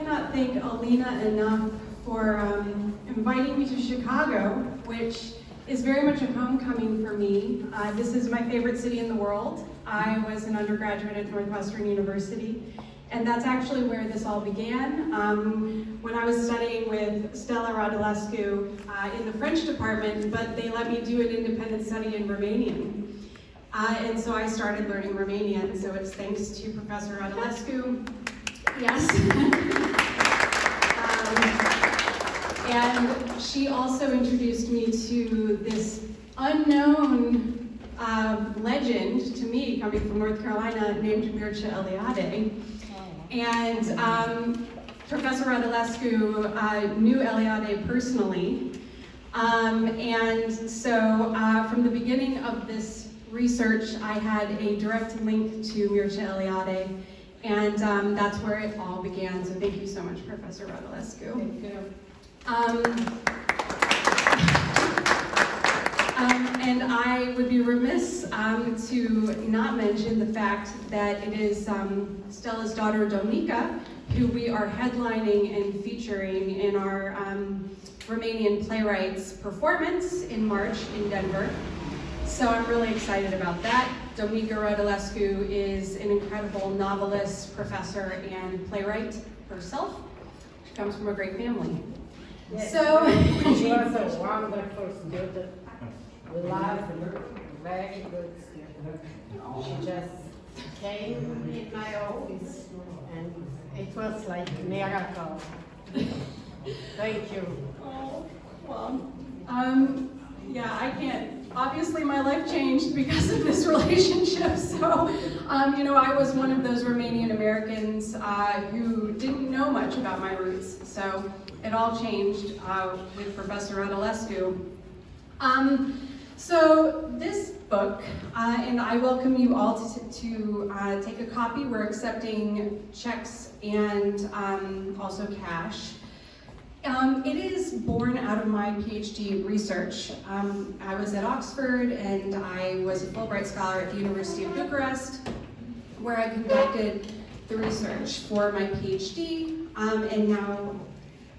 cannot thank Alina enough for inviting me to Chicago, which is very much a homecoming for me. This is my favorite city in the world. I was an undergraduate at Northwestern University, and that's actually where this all began. When I was studying with Stella Radulescu in the French department, but they let me do an independent study in Romanian. And so I started learning Romanian, so it's thanks to Professor Radulescu. Yes. And she also introduced me to this unknown legend to me coming from North Carolina named Mircea Eliade. And Professor Radulescu knew Eliade personally. And so from the beginning of this research, I had a direct link to Mircea Eliade. And that's where it all began. So thank you so much, Professor Radulescu. Thank you. And I would be remiss to not mention the fact that it is Stella's daughter, Dominica, who we are headlining and featuring in our Romanian Playwrights performance in March in Denver. So I'm really excited about that. Dominica Radulescu is an incredible novelist, professor, and playwright herself. She comes from a great family. Yes. So She was a wonderful student. We loved her, very good student. She just came in my office and it was like a miracle. Thank you. Oh, well, yeah, I can't. Obviously, my life changed because of this relationship. So, I was one of those Romanian Americans who didn't know much about my roots. So it all changed with Professor Radulescu. So this book, and I welcome you all to take a copy. We're accepting checks and also cash. It is born out of my PhD research. I was at Oxford and I was a Fulbright Scholar at the University of Bucharest, where I conducted the research for my PhD, and now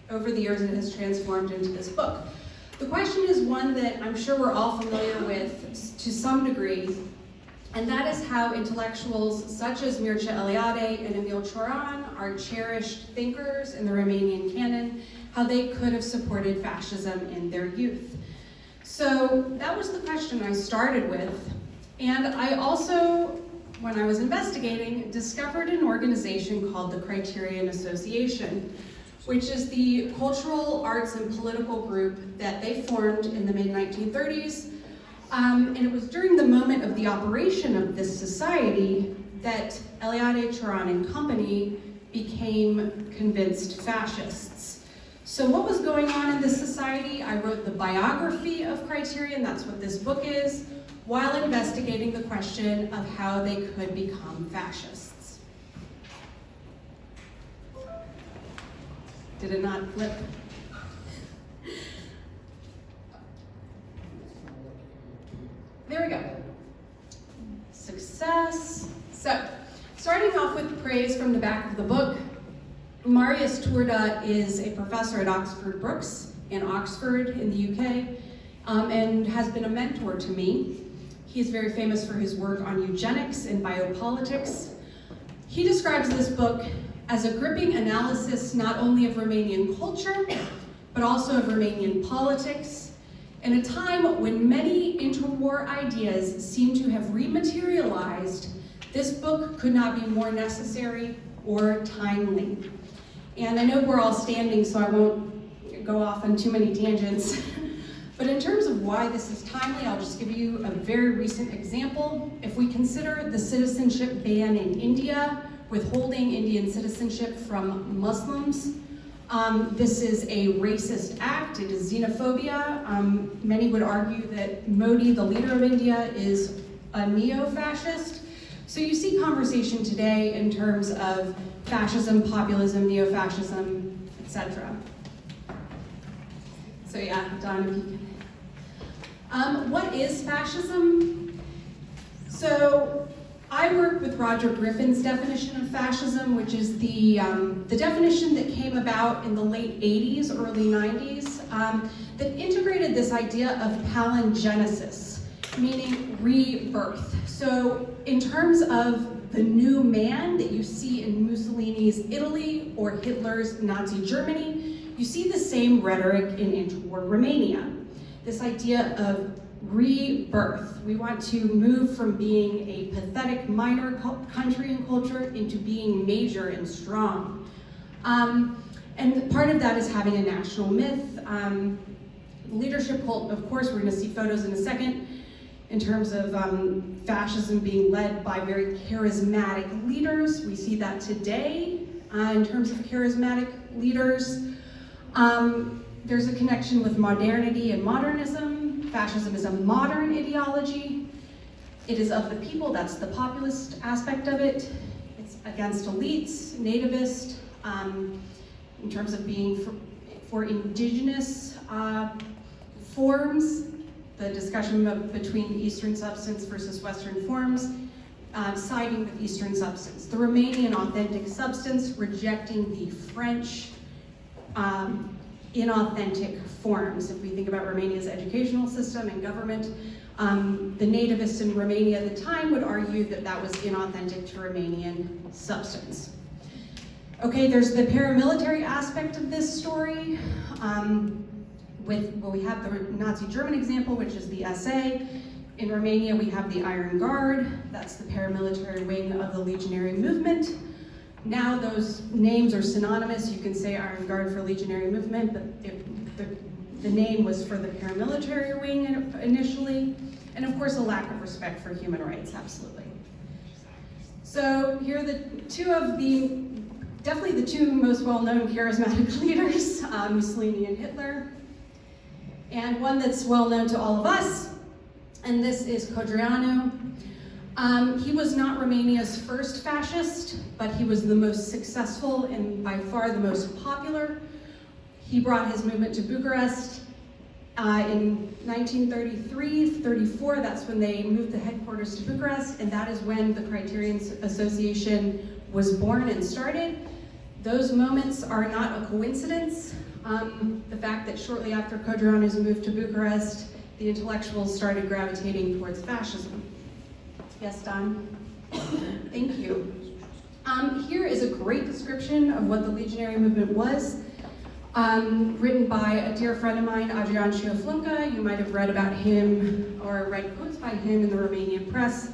over the years it has transformed into this book. The question is one that I'm sure we're all familiar with to some degree, and that is how intellectuals such as Mircea Eliade and Emil Cioran are cherished thinkers in the Romanian canon, how they could have supported fascism in their youth. So that was the question I started with. And I also, when I was investigating, discovered an organization called the Criterion Association, which is the cultural, arts, and political group that they formed in the mid-1930s. And it was during the moment of the operation of this society that Eliade, Cioran, and company became convinced fascists. So what was going on in this society? I wrote the biography of Criterion, that's what this book is, while investigating the question of how they could become fascists. Did it not flip? There we go. Success. So, starting off with praise from the back of the book, Marius Turda is a professor at Oxford Brookes in Oxford in the UK, and has been a mentor to me. He is very famous for his work on eugenics and biopolitics. He describes this book as a gripping analysis not only of Romanian culture, but also of Romanian politics, in a time when many interwar ideas seem to have rematerialized. This book could not be more necessary or timely. And I know we're all standing, so I won't go off on too many tangents. But in terms of why this is timely, I'll just give you a very recent example. If we consider the citizenship ban in India, withholding Indian citizenship from Muslims, this is a racist act, it is xenophobia. Many would argue that Modi, the leader of India, is a neo-fascist. So you see conversation today in terms of fascism, populism, neo-fascism, etc. So yeah, Don, if you can. What is fascism? So I I work with Roger Griffin's definition of fascism, which is the definition that came about in the late 80s, early 90s, that integrated this idea of palingenesis, meaning rebirth. So in terms of the new man that you see in Mussolini's Italy or Hitler's Nazi Germany, you see the same rhetoric in interwar Romania. This idea of rebirth. We want to move from being a pathetic minor country and culture into being major and strong. And part of that is having a national myth. Leadership cult, of course, we're going to see photos in a second, in terms of fascism being led by very charismatic leaders. We see that today in terms of charismatic leaders. There's a connection with modernity and modernism. Fascism is a modern ideology. It is of the people, that's the populist aspect of it. It's against elites, nativist, in terms of being for indigenous forms, the discussion between Eastern substance versus Western forms, siding with Eastern substance. The Romanian authentic substance, rejecting the French inauthentic forms. If we think about Romania's educational system and government, the nativists in Romania at the time would argue that that was inauthentic to Romanian substance. Okay, there's the paramilitary aspect of this story. We have the Nazi German example, which is the SA. In Romania, we have the Iron Guard. That's the paramilitary wing of the legionary movement. Now those names are synonymous. You can say Iron Guard for legionary movement, but the name was for the paramilitary wing initially. And of course, a lack of respect for human rights, absolutely. So here are definitely the two most well-known charismatic leaders, Mussolini and Hitler. And one that's well-known to all of us, and this is Cioran. He was not Romania's first fascist, but he was the most successful and by far the most popular. He brought his movement to Bucharest in 1933-34. That's when they moved the headquarters to Bucharest, and that is when the Criterion Association was born and started. Those moments are not a coincidence. The fact that shortly after Cioran's move to Bucharest, the intellectuals started gravitating towards fascism. Yes, Don? Thank you. Here is a great description of what the legionary movement was, written by a dear friend of mine, Adrian Cioflunca. You might have read about him or read quotes by him in the Romanian press.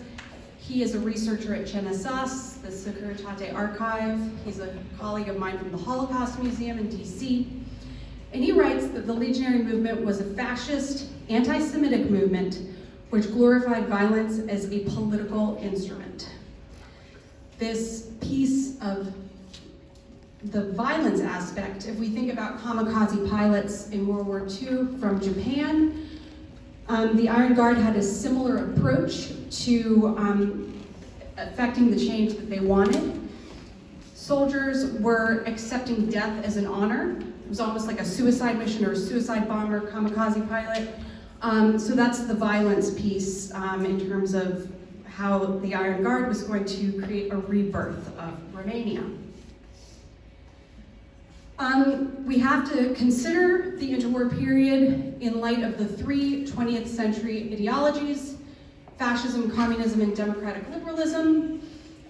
He is a researcher at CNSAS, the Securitate Archive. He's a colleague of mine from the Holocaust Museum in DC. And he writes that the legionary movement was a fascist, anti-Semitic movement which glorified violence as a political instrument. This piece of the violence aspect, if we think about kamikaze pilots in World War II from Japan, the Iron Guard had a similar approach to affecting the change that they wanted. Soldiers were accepting death as an honor. It was almost like a suicide mission or a suicide bomber, kamikaze pilot. So that's the violence piece in terms of how the Iron Guard was going to create a rebirth of Romania. We have to consider the interwar period in light of the three 20th century ideologies: fascism, communism, and democratic liberalism.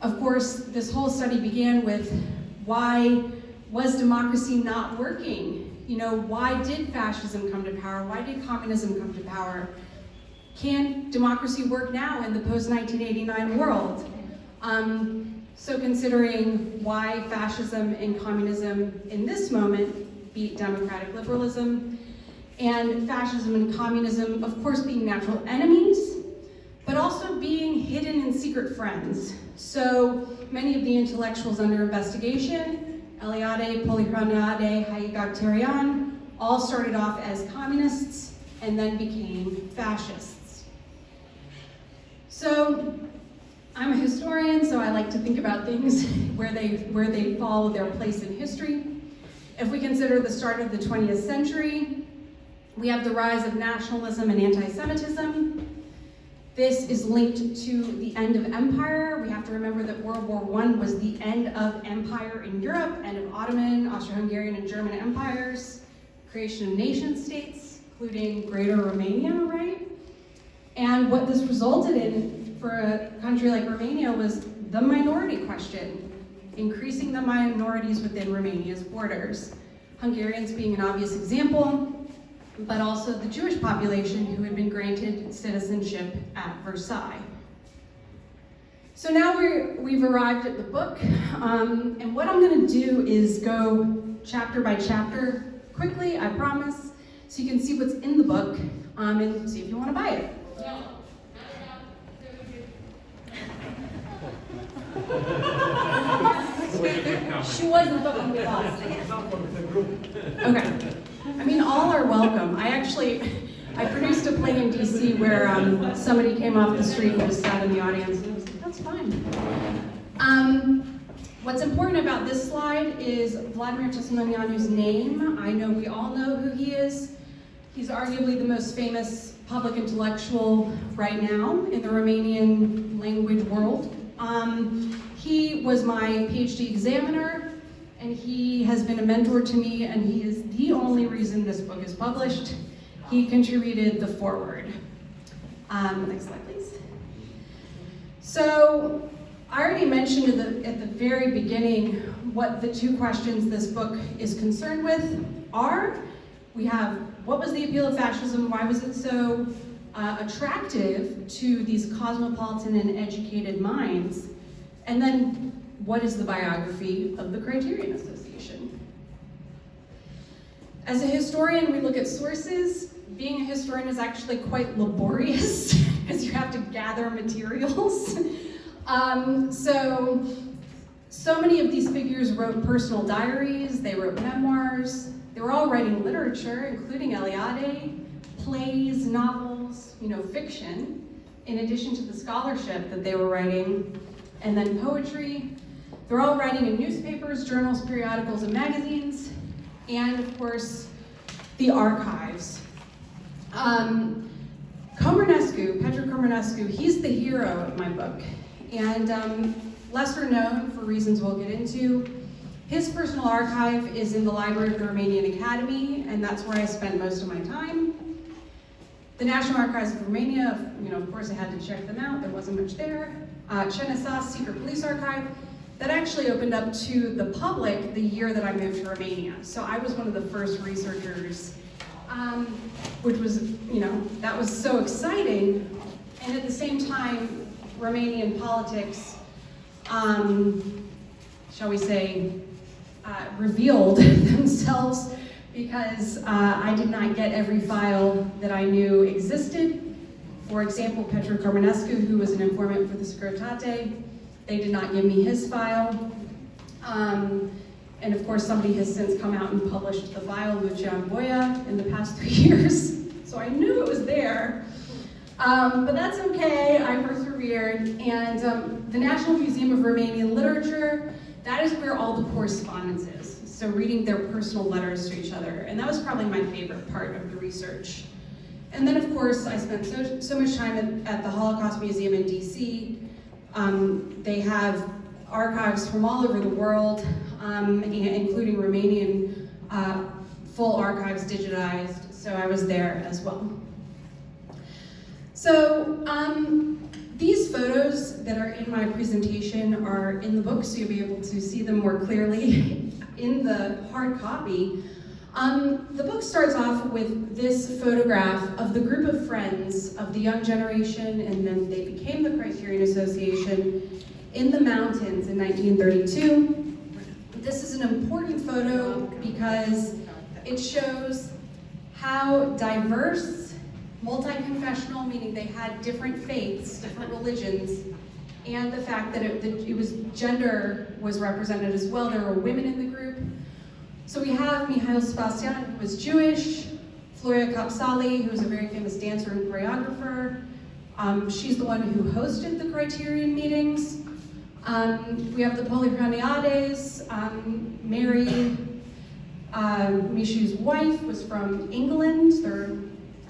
Of course, this whole study began with why was democracy not working? You know, why did fascism come to power? Why did communism come to power? Can democracy work now in the post-1989 world? So considering why fascism and communism in this moment beat democratic liberalism, and fascism and communism, of course, being natural enemies, but also being hidden and secret friends. So many of the intellectuals under investigation, Eliade, Polihraniade, Cioran, all started off as communists and then became fascists. So I'm a historian, so I like to think about things where they follow their place in history. If we consider the start of the 20th century, we have the rise of nationalism and anti-Semitism. This is linked to the end of empire. We have to remember that World War I was the end of empire in Europe, end of Ottoman, Austro-Hungarian, and German empires, creation of nation states, including Greater Romania, right? And what this resulted in for a country like Romania was the minority question, increasing the minorities within Romania's borders. Hungarians being an obvious example, but also the Jewish population who had been granted citizenship at Versailles. So now we've arrived at the book, and what I'm going to do is go chapter by chapter quickly, I promise, so you can see what's in the book and see if you want to buy it. She wasn't talking with us. Okay. I mean, all are welcome. I produced a play in DC where somebody came off the street and just sat in the audience, and I was like, that's fine. What's important about this slide is Vladimir Tismăneanu's name. I know we all know who he is. He's arguably the most famous public intellectual right now in the Romanian language world. He was my PhD examiner, and he has been a mentor to me, and he is the only reason this book is published. He contributed the foreword. Next slide, please. So, I already mentioned at the very beginning what the two questions this book is concerned with are. We have, what was the appeal of fascism? Why was it so attractive to these cosmopolitan and educated minds? And then, what is the biography of the Criterion Association? As a historian, we look at sources. Being a historian is actually quite laborious because you have to gather materials. So many of these figures wrote personal diaries, they wrote memoirs, they were all writing literature, including Eliade, plays, novels, fiction, in addition to the scholarship that they were writing, and then poetry. They're all writing in newspapers, journals, periodicals, and magazines, and of course, the archives. Comarnescu, he's the hero of my book, and lesser known for reasons we'll get into. His personal archive is in the library of the Romanian Academy, and that's where I spend most of my time. The National Archives of Romania, of course I had to check them out, there wasn't much there. CNSA, Secret Police Archive, that actually opened up to the public the year that I moved to Romania. So I was one of the first researchers, which was, that was so exciting. And at the same time, Romanian politics, shall we say, revealed themselves because I did not get every file that I knew existed. For example, Comarnescu, who was an informant for the Securitate, they did not give me his file. And of course, somebody has since come out and published the file with Cioran in the past 3 years. So I knew it was there. But that's okay, I persevered. And the National Museum of Romanian Literature, that is where all the correspondence is. So reading their personal letters to each other. And that was probably my favorite part of the research. And then of course, I spent so much time at the Holocaust Museum in DC. They have archives from all over the world, including Romanian full archives digitized, so I was there as well. So these photos that are in my presentation are in the book, so you'll be able to see them more clearly in the hard copy. The book starts off with this photograph of the group of friends of the young generation, and then they became the Criterion Association in the mountains in 1932. This is an important photo because it shows how diverse, multi-confessional, meaning they had different faiths, different religions, and the fact that it was gender was represented as well. There were women in the group. So we have Mihail Sebastian, who was Jewish, Floria Kapsali, who's a very famous dancer and choreographer. She's the one who hosted the Criterion meetings. We have the Polyhraniades. Mary, Mishu's wife, was from England. There are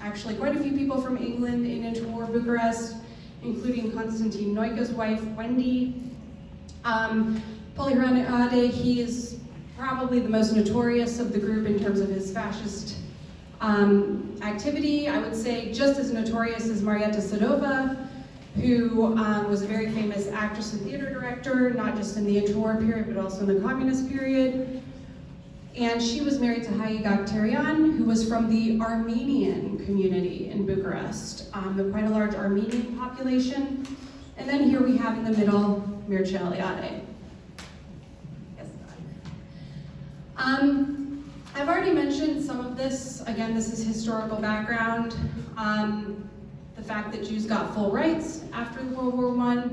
actually quite a few people from England in interwar Bucharest. including Constantine Noica's wife, Wendy. Eliade, he is probably the most notorious of the group in terms of his fascist activity. I would say just as notorious as Marietta Sadova, who was a very famous actress and theater director, not just in the interwar period, but also in the communist period. And she was married to Haig Cioran, who was from the Armenian community in Bucharest, quite a large Armenian population. And then here we have in the middle, Mircea Eliade. Yes. I've already mentioned some of this. Again, this is historical background. The fact that Jews got full rights after World War I,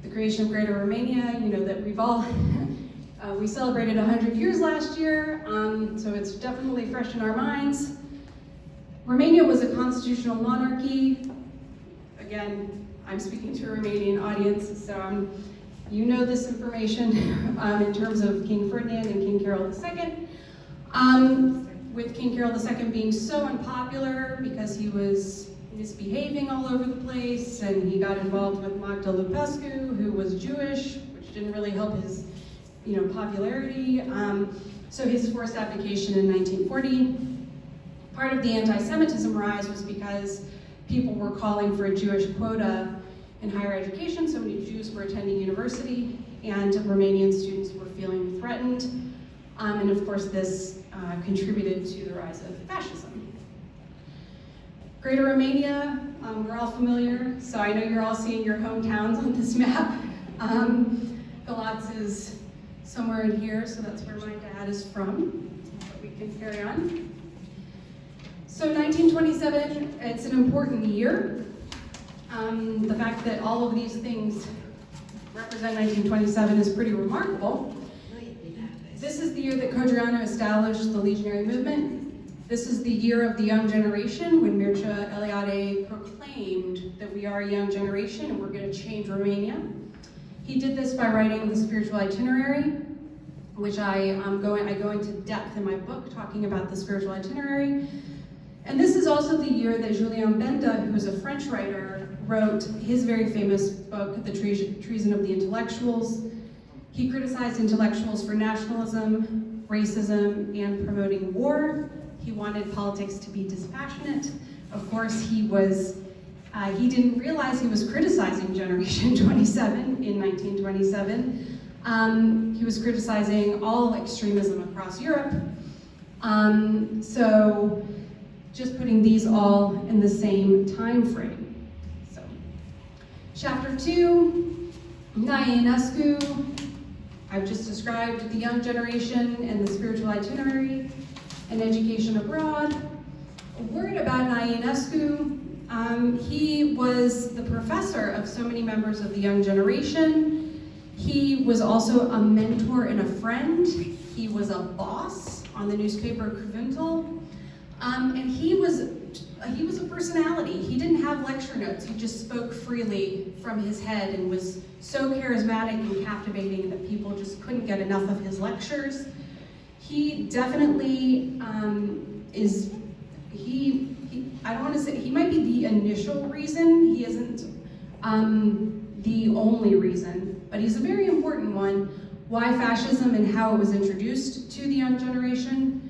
the creation of Greater Romania, you know that we've all, we celebrated 100 years last year, so it's definitely fresh in our minds. Romania was a constitutional monarchy. Again, I'm speaking to a Romanian audience, so you know this information in terms of King Ferdinand and King Carol II. With King Carol II being so unpopular because he was misbehaving all over the place, and he got involved with Magda Lupescu, who was Jewish, which didn't really help his, popularity. So his forced abdication in 1940. Part of the anti-Semitism rise was because people were calling for a Jewish quota in higher education. So many Jews were attending university, and Romanian students were feeling threatened. And of course, this contributed to the rise of fascism. Greater Romania, we're all familiar, so I know you're all seeing your hometowns on this map. Galatz is somewhere in here, so that's where my dad is from, but we can carry on. So 1927, it's an important year. The fact that all of these things represent 1927 is pretty remarkable. This is the year that Codreanu established the legionary movement. This is the year of the young generation, when Mircea Eliade proclaimed that we are a young generation and we're going to change Romania. He did this by writing the spiritual itinerary, which I go into depth in my book talking about the spiritual itinerary. And this is also the year that Julien Benda, who was a French writer, wrote his very famous book, The Treason of the Intellectuals. He criticized intellectuals for nationalism, racism, and promoting war. He wanted politics to be dispassionate. Of course, he didn't realize he was criticizing Generation 27 in 1927. He was criticizing all extremism across Europe. So just putting these all in the same time frame. So, chapter 2, Ionescu. I've just described the young generation and the spiritual itinerary and education abroad. A word about Ionescu. He was the professor of so many members of the young generation. He was also a mentor and a friend. He was a boss on the newspaper Cuvântul. And he was a personality. He didn't have lecture notes. He just spoke freely from his head and was so charismatic and captivating that people just couldn't get enough of his lectures. He definitely I don't want to say, he might be the initial reason. He isn't the only reason, but he's a very important one. Why fascism and how it was introduced to the young generation?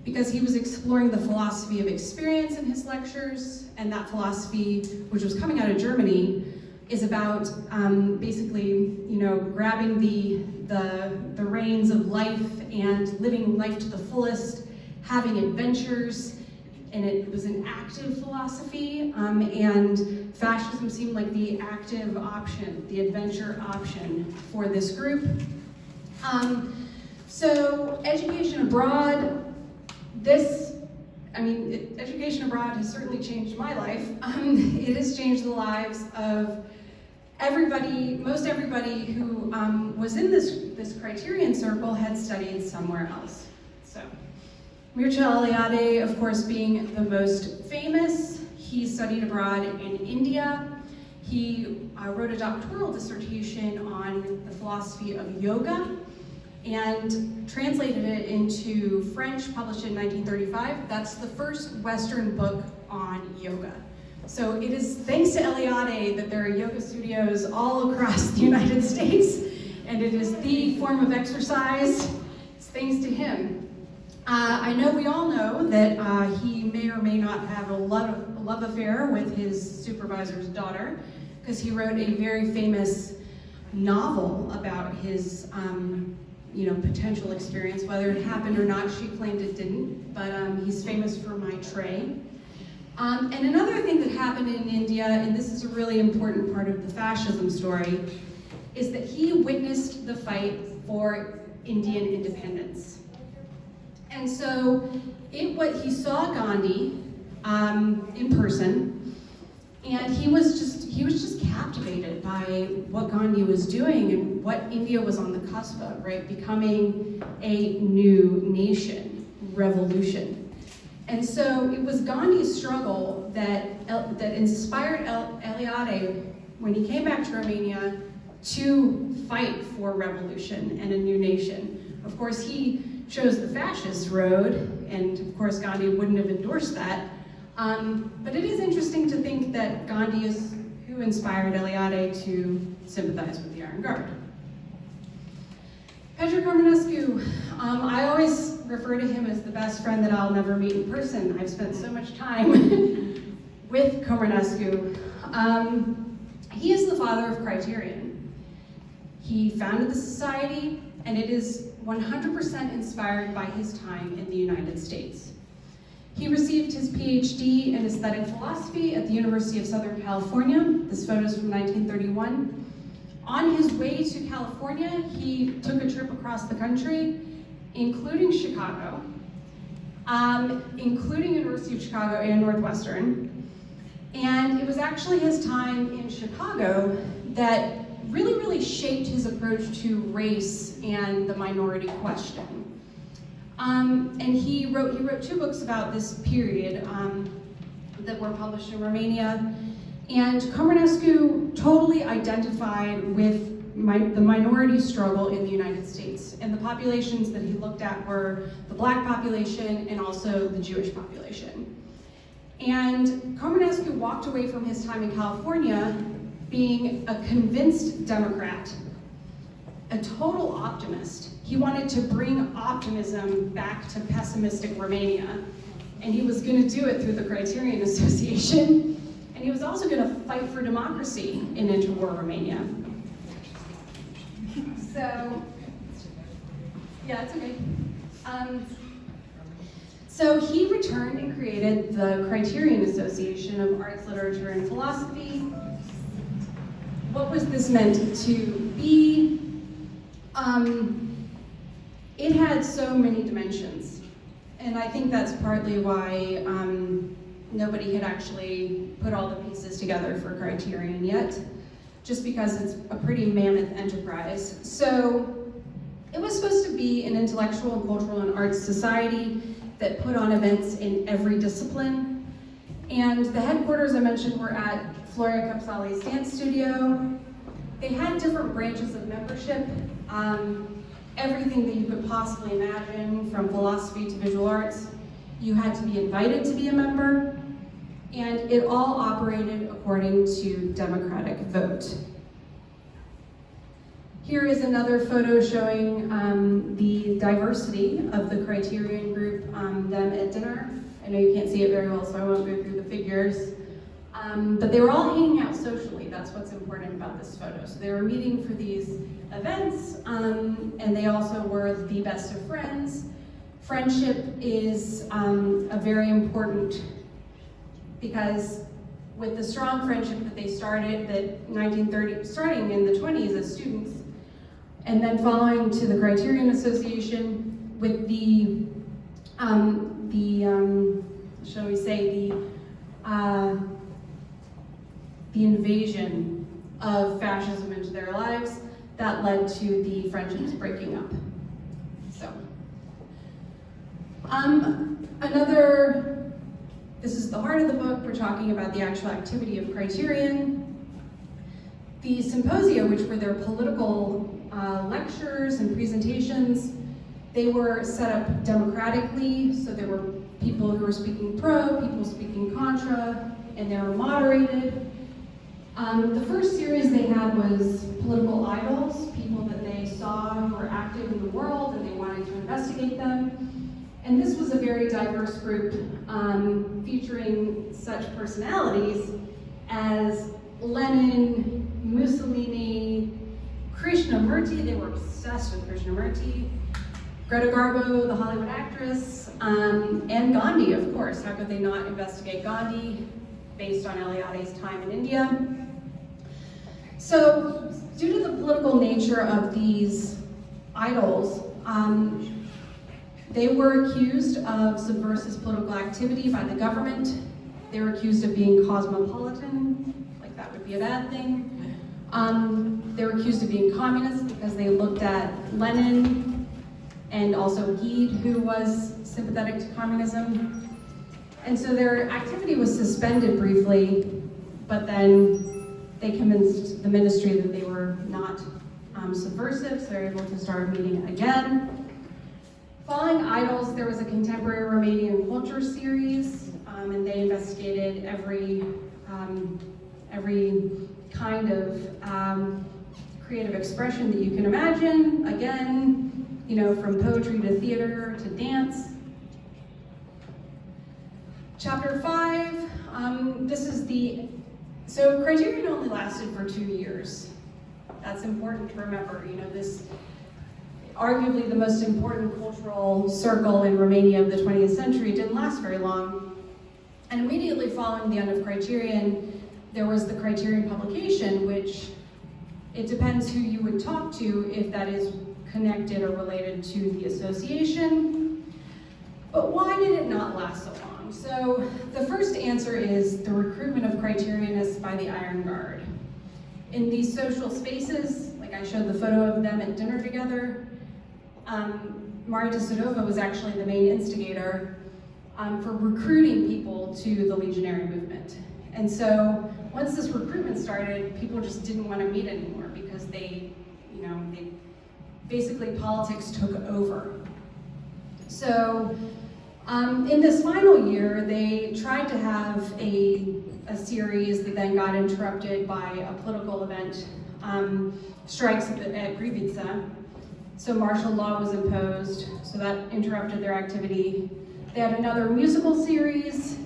Because he was exploring the philosophy of experience in his lectures, and that philosophy, which was coming out of Germany, is about basically, grabbing the reins of life and living life to the fullest, having adventures, and it was an active philosophy, and fascism seemed like the active option, the adventure option for this group. So education abroad, education abroad has certainly changed my life. It has changed the lives of most everybody who was in this Criterion circle had studied somewhere else. So, Mircea Eliade, of course, being the most famous, he studied abroad in India. He wrote a doctoral dissertation on the philosophy of yoga and translated it into French, published in 1935. That's the first Western book on yoga. So it is thanks to Eliade that there are yoga studios all across the United States, and it is the form of exercise. It's thanks to him. I know we all know that he may or may not have a love affair with his supervisor's daughter, because he wrote a very famous novel about his potential experience. Whether it happened or not, she claimed it didn't, but he's famous for My Tray. And another thing that happened in India, and this is a really important part of the fascism story, is that he witnessed the fight for Indian independence. And so he saw Gandhi in person, and he was just captivated by what Gandhi was doing and what India was on the cusp of, right? Becoming a new nation, revolution. And so it was Gandhi's struggle that inspired Eliade, when he came back to Romania, to fight for revolution and a new nation. Of course, he chose the fascist road, and of course Gandhi wouldn't have endorsed that. But it is interesting to think that Gandhi is who inspired Eliade to sympathize with the Iron Guard. Comarnescu, I always refer to him as the best friend that I'll never meet in person. I've spent so much time with Comarnescu. He is the father of Criterion. He founded the society, and it is 100% inspired by his time in the United States. He received his PhD in aesthetic philosophy at the University of Southern California. This photo is from 1931. On his way to California, he took a trip across the country, including Chicago, including University of Chicago and Northwestern. And it was actually his time in Chicago that really shaped his approach to race and the minority question. And he wrote 2 books about this period that were published in Romania. And Comarnescu totally identified with the minority struggle in the United States. And the populations that he looked at were the Black population and also the Jewish population. And Comarnescu walked away from his time in California being a convinced Democrat, a total optimist. He wanted to bring optimism back to pessimistic Romania, and he was going to do it through the Criterion Association, and he was also going to fight for democracy in interwar Romania. So, yeah, it's okay. So he returned and created the Criterion Association of Arts, Literature, and Philosophy. What was this meant to be? It had so many dimensions, and I think that's partly why nobody had actually put all the pieces together for Criterion yet, just because it's a pretty mammoth enterprise. So it was supposed to be an intellectual and cultural and arts society that put on events in every discipline. And the headquarters I mentioned were at Floria Capsali's dance studio. They had different branches of membership, everything that you could possibly imagine, from philosophy to visual arts. You had to be invited to be a member, and it all operated according to democratic vote. Here is another photo showing the diversity of the Criterion group, them at dinner. I know you can't see it very well, so I won't go through the figures. But they were all hanging out socially. That's what's important about this photo. So they were meeting for these events, and they also were the best of friends. Friendship is a very important, because with the strong friendship that they started, starting in the 20s as students, and then following to the Criterion Association with the shall we say, the invasion of fascism into their lives, that led to the friendships breaking up. So, this is the heart of the book. We're talking about the actual activity of Criterion. The symposia, which were their political lectures and presentations, they were set up democratically, so there were people who were speaking pro, people speaking contra, and they were moderated. The first series they had was political idols, people that they saw who were active in the world and they wanted to investigate them. And this was a very diverse group featuring such personalities as Lenin, Mussolini, Krishnamurti, they were obsessed with Krishnamurti, Greta Garbo, the Hollywood actress, and Gandhi, of course. How could they not investigate Gandhi based on Eliade's time in India? So, due to the political nature of these idols, they were accused of subversive political activity by the government. They were accused of being cosmopolitan, like that would be a bad thing. They were accused of being communist because they looked at Lenin and also Gide, who was sympathetic to communism. And so their activity was suspended briefly, but then they convinced the ministry that they were not subversive, so they were able to start meeting again. Following Idols, there was a contemporary Romanian culture series, and they investigated every kind of creative expression that you can imagine. Again, you know, from poetry to theater to dance. Chapter 5, so Criterion only lasted for 2 years. That's important to remember. You know, this arguably the most important cultural circle in Romania of the 20th century didn't last very long. And immediately following the end of Criterion, there was the Criterion publication, which it depends who you would talk to if that is connected or related to the association. But why did it not last so long? So the first answer is the recruitment of Criterionists by the Iron Guard. In these social spaces, like I showed the photo of them at dinner together, Marta Sadova was actually the main instigator for recruiting people to the legionary movement. And so once this recruitment started, people just didn't want to meet anymore because basically politics took over. So in this final year, they tried to have a series that then got interrupted by a political event, strikes at Grivița. So martial law was imposed, so that interrupted their activity. They had another musical series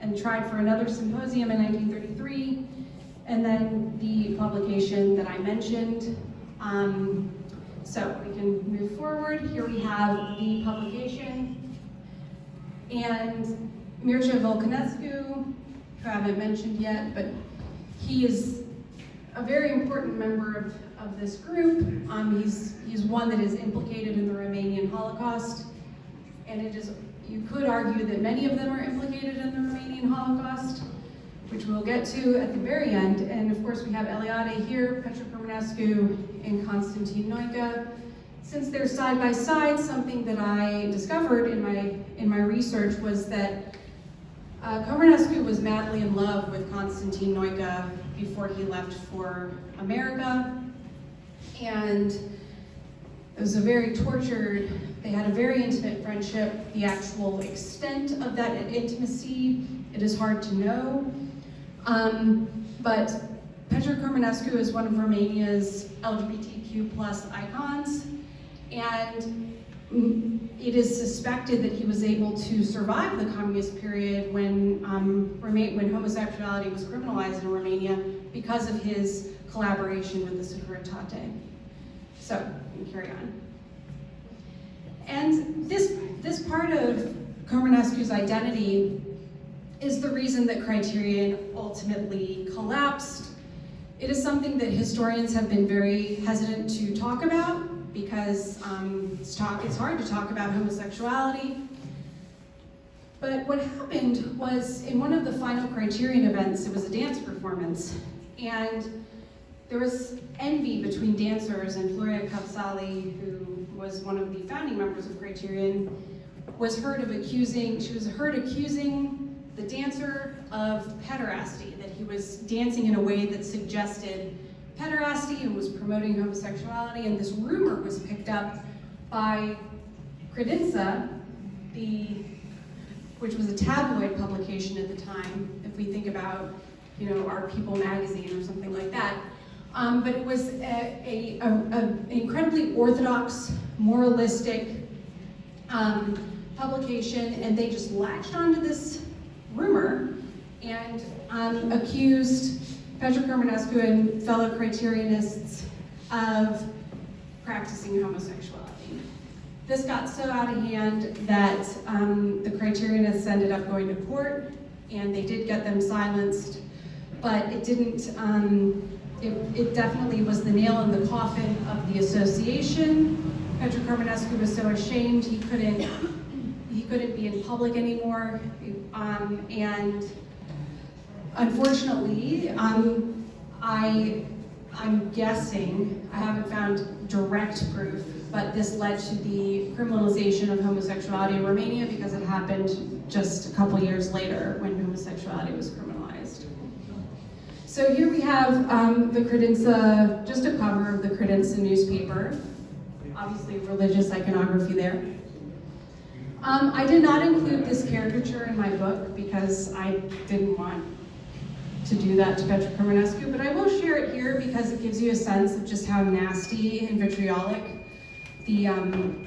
and tried for another symposium in 1933, and then the publication that I mentioned. So we can move forward. Here we have the publication. And Mircea Vulcanescu, who I haven't mentioned yet, but he is a very important member of this group. He's one that is implicated in the Romanian Holocaust, and you could argue that many of them are implicated in the Romanian Holocaust, which we'll get to at the very end. And of course we have Eliade here, Petre Comarnescu, and Constantin Noica. Since they're side by side, something that I discovered in my research was that Comarnescu was madly in love with Constantin Noica before he left for America, and it was they had a very intimate friendship. The actual extent of that intimacy, it is hard to know, but Petre Comarnescu is one of Romania's LGBTQ+ icons, and it is suspected that he was able to survive the communist period when homosexuality was criminalized in Romania because of his collaboration with the Securitate. So, we can carry on. And this part of Comarnescu's identity is the reason that Criterion ultimately collapsed. It is something that historians have been very hesitant to talk about because it's hard to talk about homosexuality. But what happened was, in one of the final Criterion events, it was a dance performance, and there was envy between dancers, and Floria Capsali, who was one of the founding members of Criterion, was heard accusing the dancer of pederasty, that he was dancing in a way that suggested pederasty and was promoting homosexuality, and this rumor was picked up by Credința, which was a tabloid publication at the time. we think about, Our People magazine or something like that. But it was an incredibly orthodox, moralistic publication, and they just latched onto this rumor and accused Petre Comarnescu and fellow Criterionists of practicing homosexuality. This got so out of hand that the Criterionists ended up going to court, and they did get them silenced, but it didn't, it definitely was the nail in the coffin of the association. Petre Comarnescu was so ashamed he couldn't be in public anymore, and unfortunately, I'm guessing, I haven't found direct proof, but this led to the criminalization of homosexuality in Romania because it happened just a couple years later when homosexuality was criminalized. So here we have the Credința, just a cover of the Credința newspaper, obviously religious iconography there. I did not include this caricature in my book because I didn't want to do that to Petre Comarnescu, but I will share it here because it gives you a sense of just how nasty and vitriolic the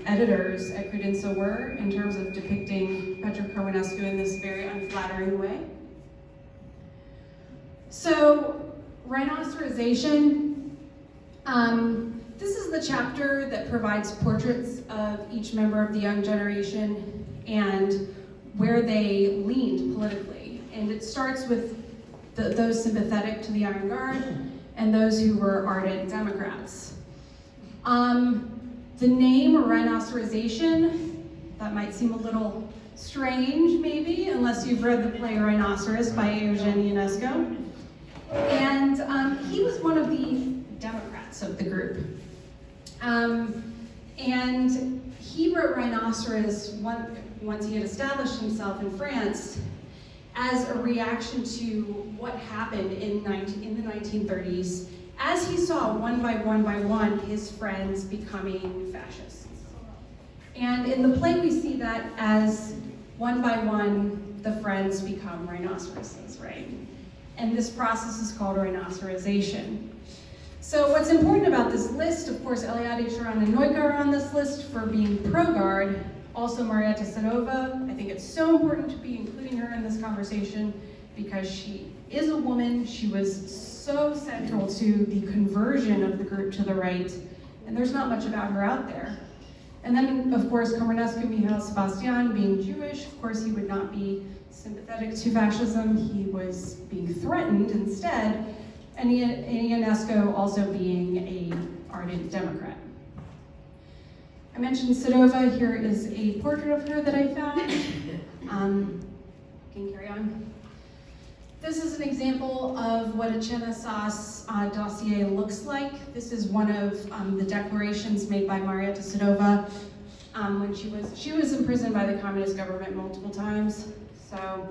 editors at Credința were in terms of depicting Petre Comarnescu in this very unflattering way. So, rhinocerization. This is the chapter that provides portraits of each member of the young generation and where they leaned politically. And it starts with those sympathetic to the Iron Guard and those who were ardent Democrats. The name rhinocerization, that might seem a little strange maybe, unless you've read the play Rhinoceros by Eugene Ionesco. And he was one of the Democrats of the group. And he wrote Rhinoceros once he had established himself in France as a reaction to what happened in the 1930s as he saw one by one his friends becoming fascists. And in the play we see that as one by one the friends become rhinoceroses, right? And this process is called rhinocerization. So what's important about this list, of course, Eliade, Cioran, and Noica are on this list for being pro-guard. Also Marieta Sadova. I think it's so important to be including her in this conversation because she is a woman. She was so central to the conversion of the group to the right, and there's not much about her out there. And then, of course, Comarnescu, Mihail Sebastian, being Jewish, of course, he would not be sympathetic to fascism. He was being threatened instead, and Ionesco also being an ardent Democrat. I mentioned Sadova. Here is a portrait of her that I found. Can carry on. This is an example of what a Census dossier looks like. This is one of the declarations made by Marieta Sadova when she was imprisoned by the communist government multiple times. So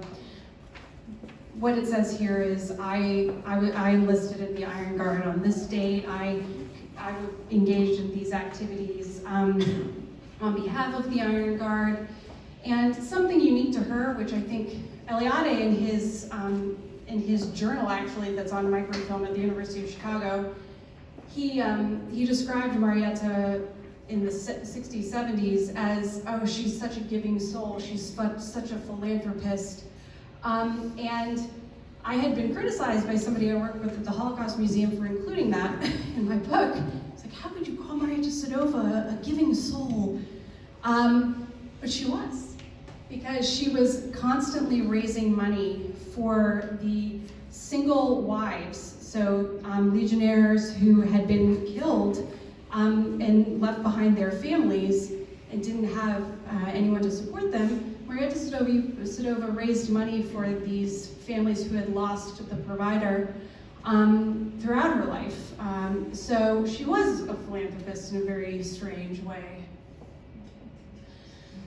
what it says here is I enlisted in the Iron Guard on this date. I engaged in these activities on behalf of the Iron Guard. And something unique to her, which I think Eliade in his journal actually that's on microfilm at the University of Chicago, he described Marieta in the 60s, 70s as, oh, she's such a giving soul, she's such a philanthropist. And I had been criticized by somebody I worked with at the Holocaust Museum for including that in my book. It's like, how could you call Marieta Sadova a giving soul? But she was, because she was constantly raising money for the single wives, so legionnaires who had been killed and left behind their families and didn't have anyone to support them. Marieta Sadova raised money for these families who had lost the provider throughout her life. So she was a philanthropist in a very strange way.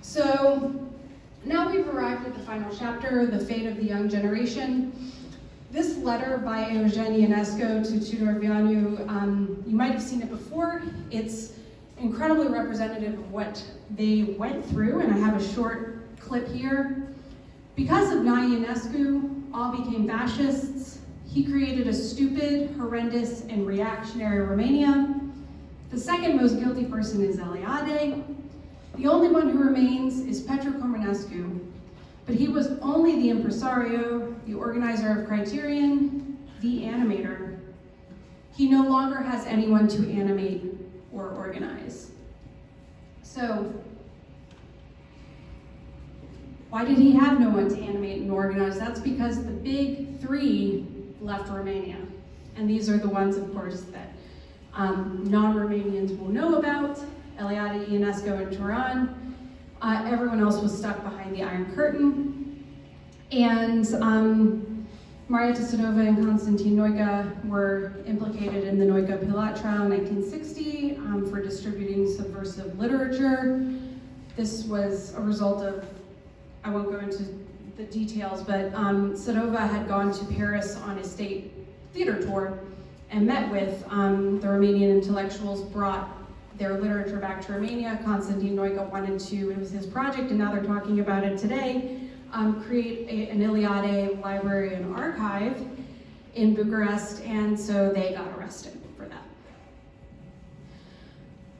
So now we've arrived at the final chapter, the fate of the young generation. This letter by Eugene Ionesco to Tudor Vianu, you might have seen it before. It's incredibly representative of what they went through, and I have a short clip here. Because of Ionescu, all became fascists. He created a stupid, horrendous, and reactionary Romania. The second most guilty person is Eliade. The only one who remains is Comarnescu, but he was only the impresario, the organizer of Criterion, the animator. He no longer has anyone to animate or organize. So, why did he have no one to animate and organize? That's because the big three left Romania. And these are the ones, of course, that non-Romanians will know about: Eliade, Ionesco, and Cioran. Everyone else was stuck behind the Iron Curtain. And Maria Tisanova and Constantine Noica were implicated in the Noica Pilat trial in 1960 for distributing subversive literature. This was a result of, I won't go into the details, but Sadova had gone to Paris on a state theater tour and met with the Romanian intellectuals, brought their literature back to Romania. Constantine Noica wanted to, it was his project, and now they're talking about it today, create an Eliade library and archive in Bucharest, and so they got arrested for that.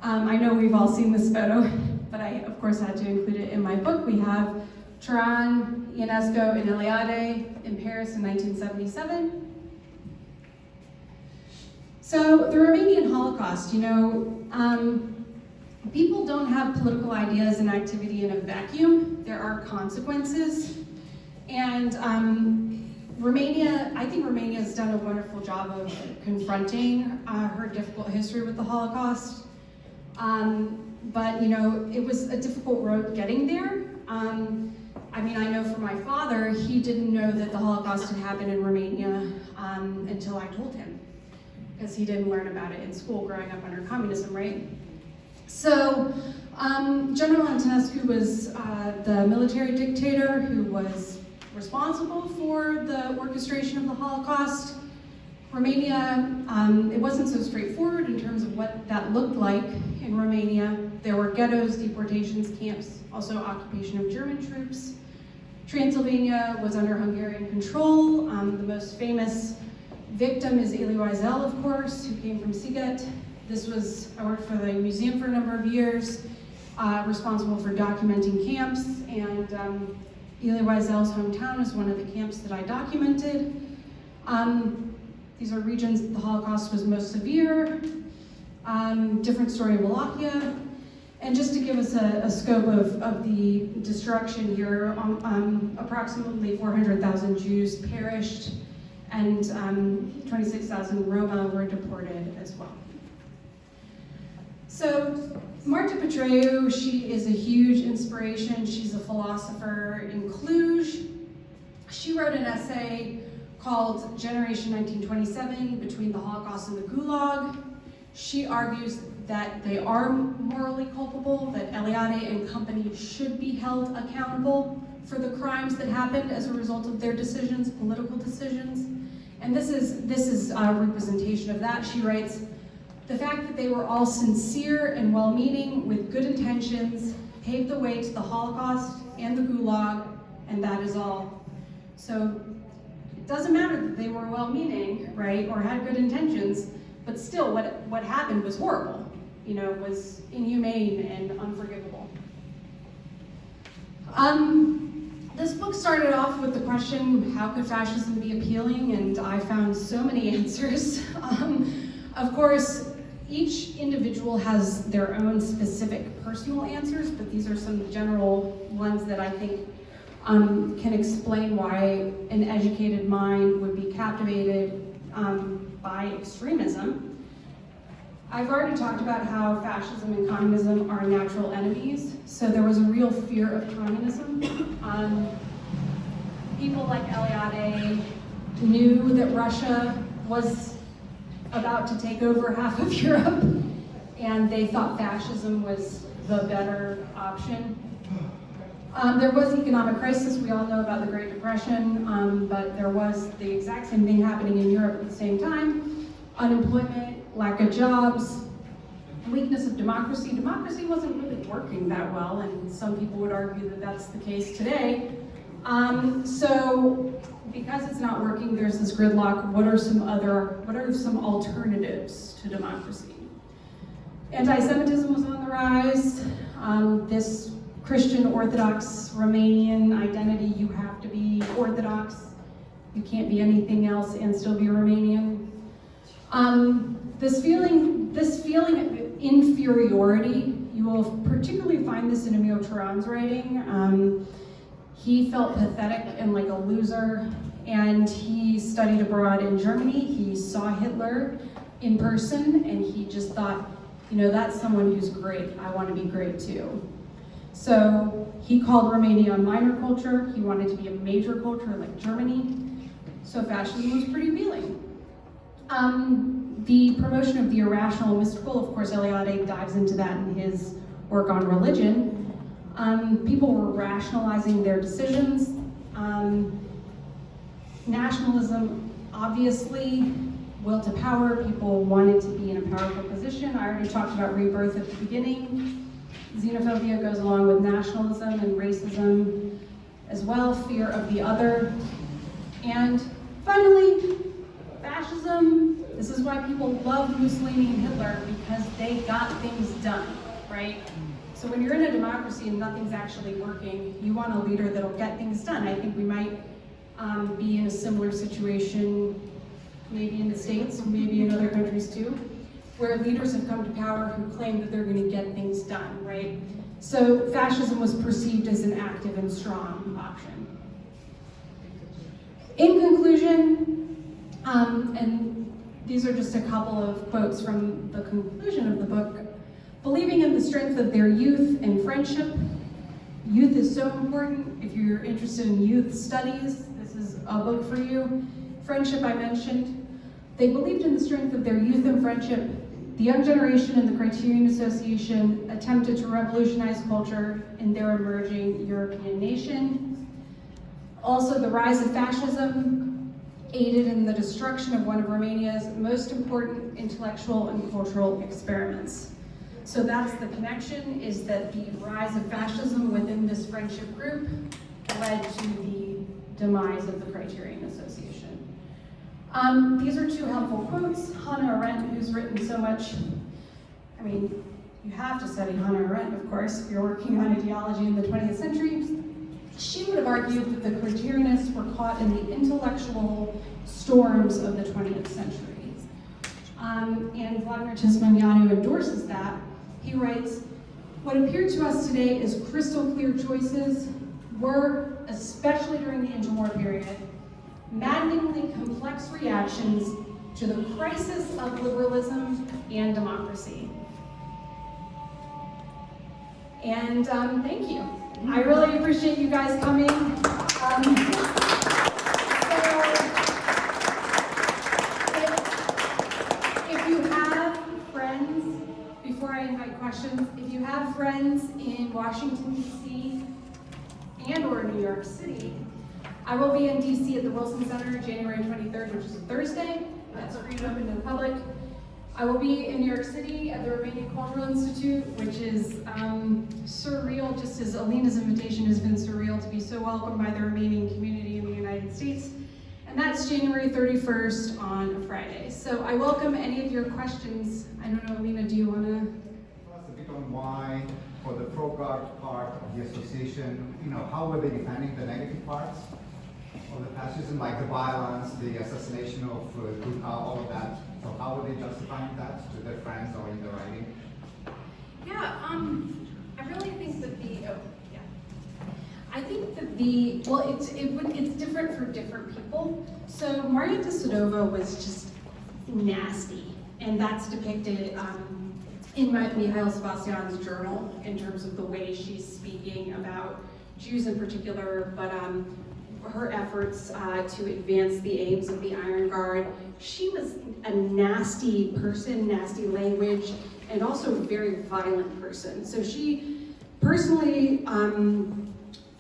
I know we've all seen this photo, but I, of course, had to include it in my book. We have Cioran, Ionesco, and Eliade in Paris in 1977. So the Romanian Holocaust, people don't have political ideas and activity in a vacuum. There are consequences. And I think Romania has done a wonderful job of confronting her difficult history with the Holocaust. But it was a difficult road getting there. I know for my father, he didn't know that the Holocaust had happened in Romania until I told him, because he didn't learn about it in school growing up under communism, right? So, General Antonescu was the military dictator who was responsible for the orchestration of the Holocaust. Romania, it wasn't so straightforward in terms of what that looked like in Romania. There were ghettos, deportations, camps, also occupation of German troops. Transylvania was under Hungarian control. The most famous victim is Elie Wiesel, of course, who came from Sziget. I worked for the museum for a number of years, responsible for documenting camps, and Elie Wiesel's hometown is one of the camps that I documented. These are regions the Holocaust was most severe. Different story in Wallachia. And just to give us a scope of the destruction here, approximately 400,000 Jews perished, and 26,000 Roma were deported as well. So Marta Petreu, she is a huge inspiration. She's a philosopher in Cluj. She wrote an essay called Generation 1927, Between the Holocaust and the Gulag. She argues that they are morally culpable, that Eliade and company should be held accountable for the crimes that happened as a result of their decisions, political decisions. And this is a representation of that. She writes, the fact that they were all sincere and well-meaning with good intentions paved the way to the Holocaust and the Gulag, and that is all. So it doesn't matter that they were well-meaning, right, or had good intentions, but still what happened was horrible, was inhumane and unforgivable. This book started off with the question, how could fascism be appealing? And I found so many answers. Of course, each individual has their own specific personal answers, but these are some general ones that I think can explain why an educated mind would be captivated by extremism. I've already talked about how fascism and communism are natural enemies, so there was a real fear of communism. People like Eliade knew that Russia was about to take over half of Europe, and they thought fascism was the better option. There was economic crisis. We all know about the Great Depression, but there was the exact same thing happening in Europe at the same time. Unemployment, lack of jobs, weakness of democracy. Democracy wasn't really working that well, and some people would argue that that's the case today. So because it's not working, there's this gridlock. What are some alternatives to democracy? Anti-Semitism was on the rise. This Christian Orthodox Romanian identity, you have to be Orthodox. You can't be anything else and still be Romanian. This feeling of inferiority, you will particularly find this in Emil Cioran's writing. He felt pathetic and like a loser, and he studied abroad in Germany. He saw Hitler in person, and he just thought, you know, that's someone who's great. I want to be great too. So he called Romania a minor culture. He wanted to be a major culture like Germany. So fascism was pretty appealing. The promotion of the irrational mystical, of course, Eliade dives into that in his work on religion. People were rationalizing their decisions. Nationalism, obviously, will to power. People wanted to be in a powerful position. I already talked about rebirth at the beginning. Xenophobia goes along with nationalism and racism as well, fear of the other. And finally, fascism. This is why people loved Mussolini and Hitler, because they got things done, right? So when you're in a democracy and nothing's actually working, you want a leader that'll get things done. I think we might be in a similar situation, maybe in the States, maybe in other countries too, where leaders have come to power who claim that they're going to get things done, right? So fascism was perceived as an active and strong option. In conclusion, and these are just a couple of quotes from the conclusion of the book, believing in the strength of their youth and friendship. Youth is so important. If you're interested in youth studies, this is a book for you. Friendship, I mentioned. They believed in the strength of their youth and friendship. The young generation and the Criterion Association attempted to revolutionize culture in their emerging European nation. Also, the rise of fascism aided in the destruction of one of Romania's most important intellectual and cultural experiments. So that's the connection, is that the rise of fascism within this friendship group led to the demise of the Criterion Association. These are two helpful quotes. Hannah Arendt, who's written so much, I mean, you have to study Hannah Arendt, of course, if you're working on ideology in the 20th century. She would have argued that the Criterionists were caught in the intellectual storms of the 20th century. And Vladimir Tismăneanu endorses that. He writes, "What appear to us today as crystal clear choices were, especially during the interwar period, maddeningly complex reactions to the crisis of liberalism and democracy." And thank you. I really appreciate you guys coming. If you have friends, before I invite questions, if you have friends in Washington, D.C. and or New York City, I will be in D.C. at the Wilson Center January 23rd, which is a Thursday. That's free and open to the public. I will be in New York City at the Romanian Cultural Institute, which is surreal, just as Alina's invitation has been surreal to be so welcomed by the Romanian community in the United States. And that's January 31st on a Friday. So I welcome any of your questions. I don't know, Alina, do you want to? Tell us a bit on why, for the pro-guard part of the association, how were they defending the negative parts of the fascism, like the violence, the assassination of Duca, all of that? So how were they justifying that to their friends or in their writing? Yeah, I really think that it's different for different people. So Maria Tisodova was just nasty, and that's depicted in Mikhail Sebastian's journal in terms of the way she's speaking about Jews in particular, but her efforts to advance the aims of the Iron Guard. She was a nasty person, nasty language, and also a very violent person. So she personally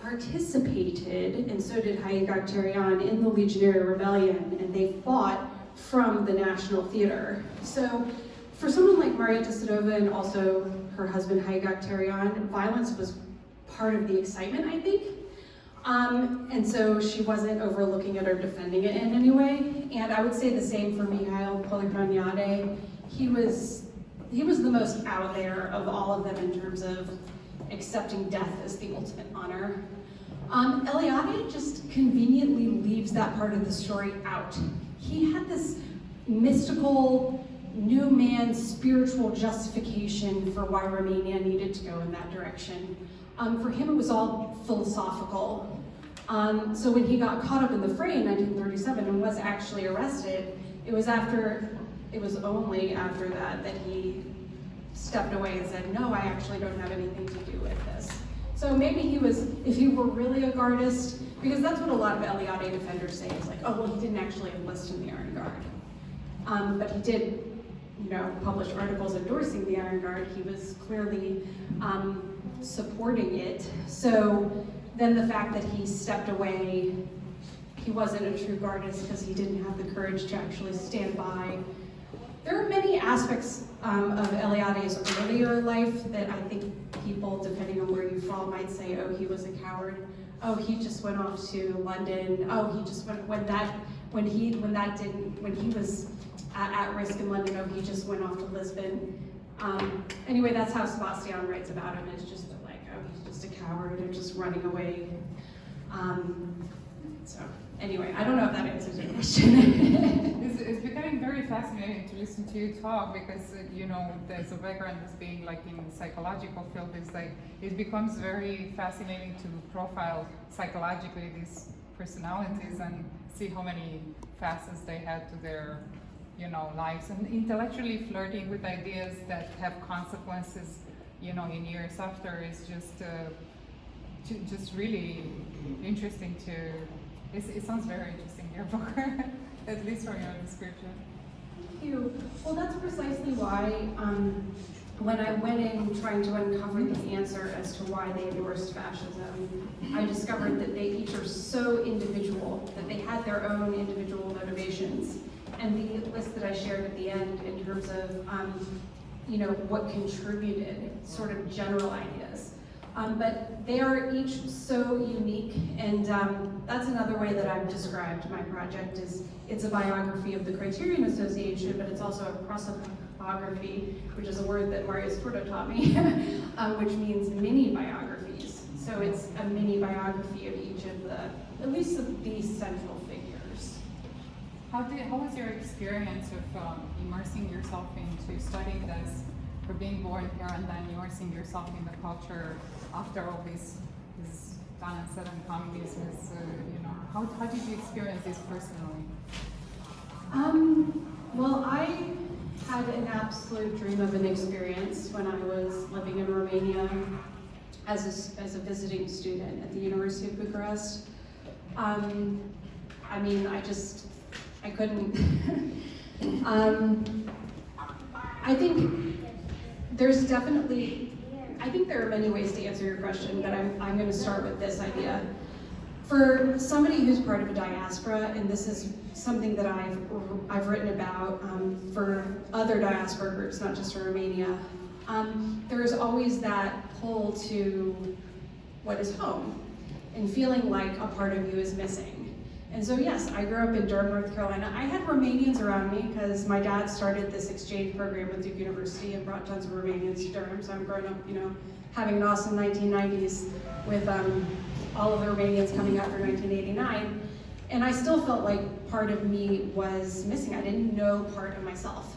participated, and so did Cioran, in the Legionary Rebellion, and they fought from the National Theater. So for someone like Maria Tisodova and also her husband Cioran, violence was part of the excitement, I think. And so she wasn't overlooking it or defending it in any way. And I would say the same for Mikhail Polihraniade. He was the most out there of all of them in terms of accepting death as the ultimate honor. Eliade just conveniently leaves that part of the story out. He had this mystical, new man, spiritual justification for why Romania needed to go in that direction. For him, it was all philosophical. So when he got caught up in the fray in 1937 and was actually arrested, it was only after that he stepped away and said, no, I actually don't have anything to do with this. So maybe if he were really a Guardist, because that's what a lot of Eliade defenders say, is like, oh, well, he didn't actually enlist in the Iron Guard. But he did, publish articles endorsing the Iron Guard. He was clearly supporting it. So then the fact that he stepped away, he wasn't a true Guardist because he didn't have the courage to actually stand by. There are many aspects of Eliade's earlier life that I think people, depending on where you fall, might say, oh, he was a coward. Oh, he just went off to London. Oh, he just went, when he was at risk in London, oh, he just went off to Lisbon. Anyway, that's how Sebastian writes about him. It's just like, oh, he's just a coward or just running away. So anyway, I don't know if that answers your question. It's becoming very fascinating to listen to you talk because, there's a background as being like in the psychological field. It's like, it becomes very fascinating to profile psychologically these personalities and see how many facets they had to their lives, and intellectually flirting with ideas that have consequences, in years after is just really interesting to. It sounds very interesting, your book, at least from your description. Thank you. Well, that's precisely why when I went in trying to uncover the answer as to why they endorsed fascism, I discovered that they each are so individual, that they had their own individual motivations. And the list that I shared at the end in terms of, what contributed, sort of general ideas. But they are each so unique, and that's another way that I've described my project is it's a biography of the Criterion Association, but it's also a prosopography, which is a word that Marius Torto taught me, which means mini biographies. So it's a mini biography of each of at least of the central figures. How was your experience of immersing yourself into studying this, for being born here and then immersing yourself in the culture after all this done and said and communism is, how did you experience this personally? Well, I had an absolute dream of an experience when I was living in Romania as a visiting student at the University of Bucharest. I couldn't. I think there's definitely, there are many ways to answer your question, but I'm going to start with this idea. For somebody who's part of a diaspora, and this is something that I've written about for other diaspora groups, not just in Romania, there's always that pull to what is home, and feeling like a part of you is missing. And so yes, I grew up in Durham, North Carolina. I had Romanians around me because my dad started this exchange program with Duke University and brought tons of Romanians to Durham. So I'm growing up, having an awesome 1990s with all of the Romanians coming out for 1989. And I still felt like part of me was missing. I didn't know part of myself.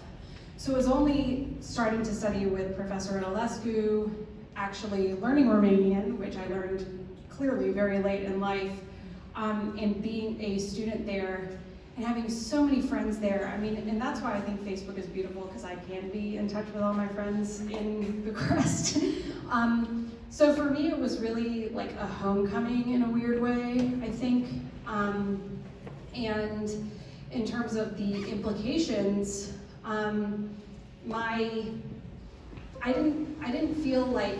So it was only starting to study with Professor Ionescu, actually learning Romanian, which I learned clearly very late in life, and being a student there and having so many friends there. And that's why I think Facebook is beautiful, because I can be in touch with all my friends in Bucharest. So for me, it was really like a homecoming in a weird way, I think. And in terms of the implications, I didn't feel like,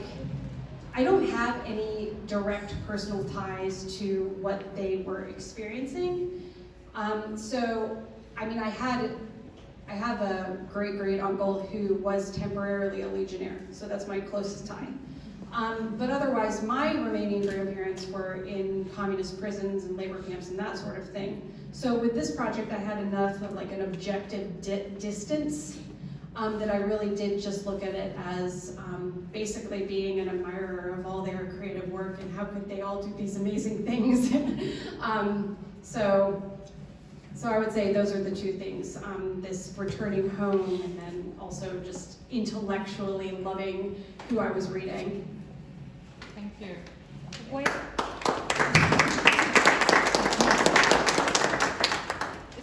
I don't have any direct personal ties to what they were experiencing. I have a great uncle who was temporarily a legionnaire, so that's my closest tie. But otherwise, my Romanian grandparents were in communist prisons and labor camps and that sort of thing. So with this project, I had enough of like an objective distance that I really did just look at it as basically being an admirer of all their creative work and how could they all do these amazing things. So I would say those are the two things, this returning home and then also just intellectually loving who I was reading. Thank you. Why,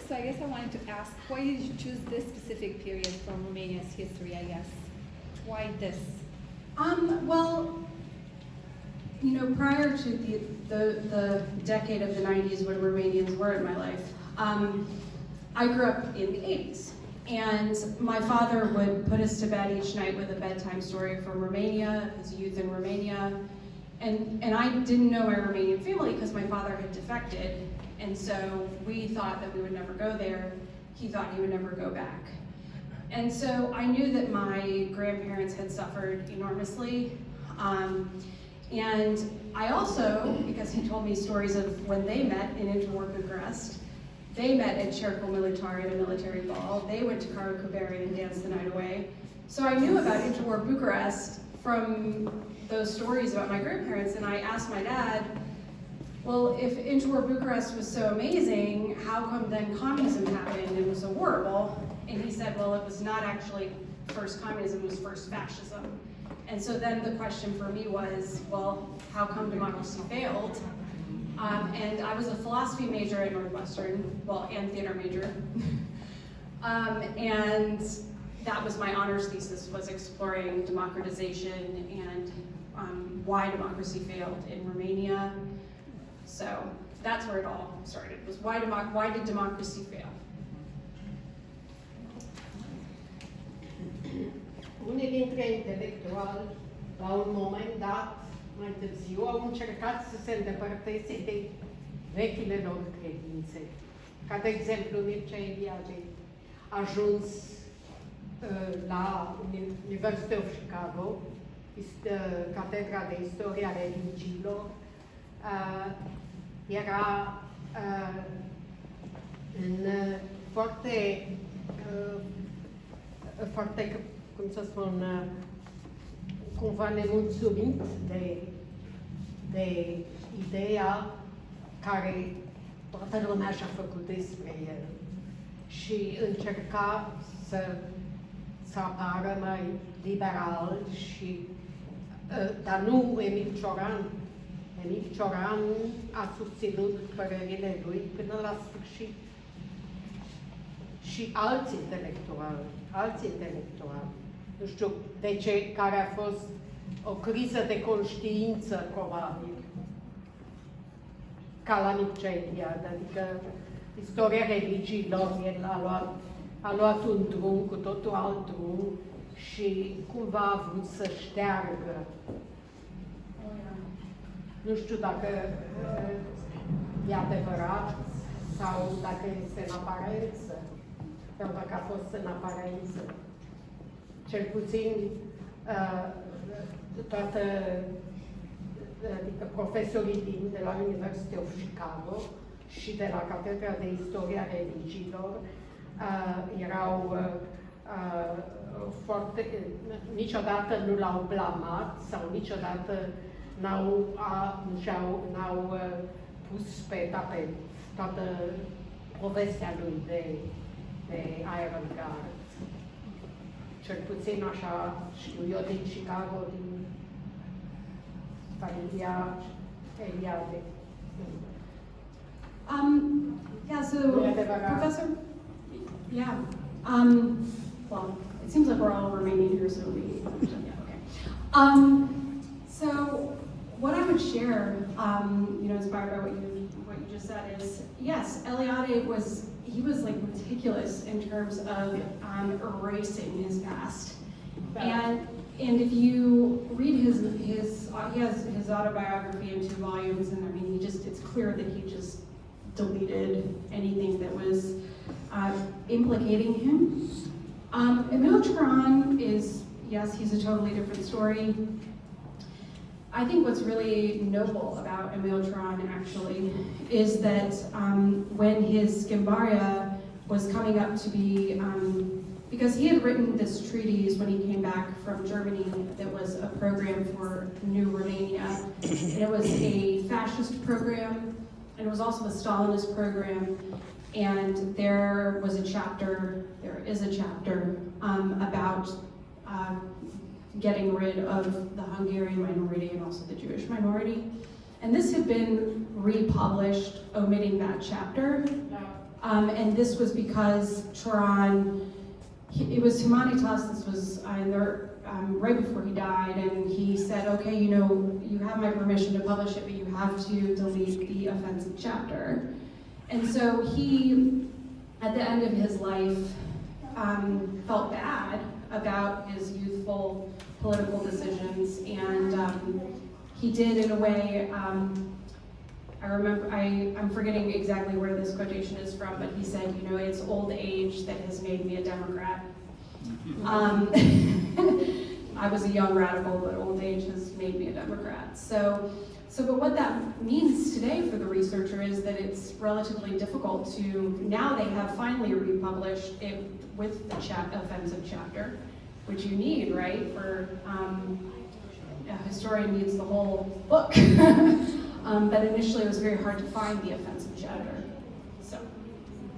so I guess I wanted to ask, why did you choose this specific period from Romania's history, I guess? Why this? Well, you know, prior to the decade of the 90s when Romanians were in my life, I grew up in the 80s. And my father would put us to bed each night with a bedtime story from Romania, his youth in Romania. And I didn't know my Romanian family because my father had defected. And so we thought that we would never go there. He thought he would never go back. And so I knew that my grandparents had suffered enormously. And I also, because he told me stories of when they met in interwar Bucharest, they met at Cercul Militar at a military ball. They went to Carlo Cuberi and danced the night away. So I knew about interwar Bucharest from those stories about my grandparents, and I asked my dad, well, if interwar Bucharest was so amazing, how come then communism happened and was so horrible? And he said, well, it was not actually first communism, it was first fascism. And so then the question for me was, well, how come democracy failed? And I was a philosophy major at Northwestern, well, and theater major. And that was my honors thesis, was exploring democratization and why democracy failed in Romania. So that's where it all started, was why did democracy fail? Unii dintre intelectuali, la un moment dat, mai târziu, au încercat să se îndepărteze de vechile lor credințe. Ca de exemplu, Mircea Eliade a ajuns la University of Chicago, catedra de istoria religiilor, era foarte, cum să spun, cumva nemulțumit de ideea care toată lumea și-a făcut despre el și încerca să apară mai liberal și, dar nu Emil Cioran. Emil Cioran a susținut părerile lui până la sfârșit. Și alți intelectuali, nu știu de ce, care a fost o criză de conștiință, probabil, ca la Mircea Eliade, adică istoria religiilor, el a luat un drum, cu totul alt drum, și cumva a vrut să șteargă. Nu știu dacă e adevărat sau dacă este în aparență, sau dacă a fost în aparență. Cel puțin adică profesorii de la University of Chicago și de la Catedra de Istoria Religiilor erau foarte, niciodată nu l-au blamat sau niciodată n-au pus pe tapet toată povestea lui de Iron Guard. Cel puțin așa știu eu din Chicago, din familia Eliade. Yeah, so Professor, yeah. Well, it seems like we're all Romanian here, so yeah, okay. So what I would share, inspired by what you just said is, yes, Eliade was like meticulous in terms of erasing his past, and if you read he has his autobiography in 2 volumes, and I mean it's clear that he just deleted anything that was implicating him. Emil Cioran is, yes, he's a totally different story. I think what's really noble about Emil Cioran actually is that when his Skimbaria was coming up to be, because he had written this treatise when he came back from Germany that was a program for New Romania. And it was a fascist program, and it was also a Stalinist program. And there is a chapter about getting rid of the Hungarian minority and also the Jewish minority. And this had been republished, omitting that chapter. And this was because Cioran, it was Humanitas, this was right before he died, and he said, okay, you have my permission to publish it, but you have to delete the offensive chapter. And so he, at the end of his life, felt bad about his youthful political decisions, and he did, in a way, I remember, I'm forgetting exactly where this quotation is from, but he said, it's old age that has made me a Democrat. I was a young radical, but old age has made me a Democrat. But what that means today for the researcher is that it's relatively difficult to, now they have finally republished it with the offensive chapter, which you need, right? For a historian needs the whole book. But initially it was very hard to find the offensive chapter. So,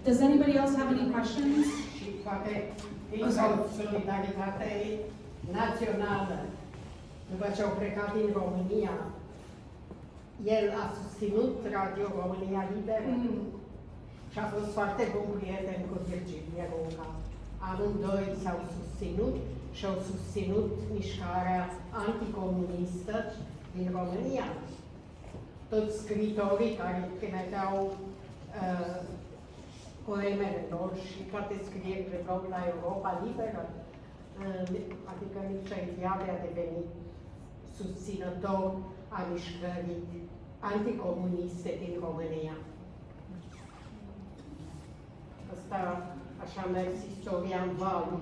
does anybody else have any questions? Solidaritate națională, după ce au plecat din România, el a susținut Radio România Liberă și a fost foarte bun prieten cu Virginia Ronca. Amândoi s-au susținut și au susținut mișcarea anticomunistă din România. Toți scritorii care trimiteau poemele lor și toate scrierile lor la Europa Liberă, adică nici Eliade a devenit susținător a mișcării anticomuniste din România. Asta așa a mers istoria în valul.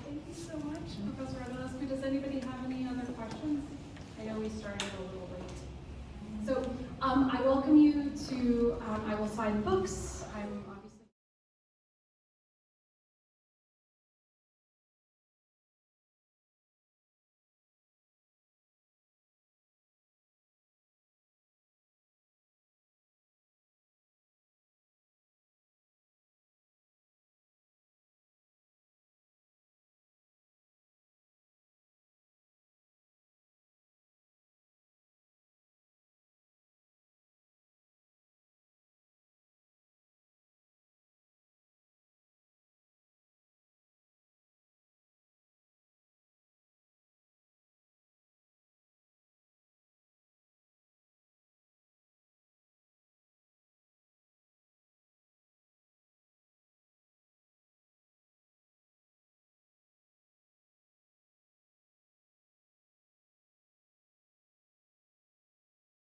Thank you so much, Professor Radulescu. Does anybody have any other questions? I know we started a little late. So I welcome you to, I will sign books.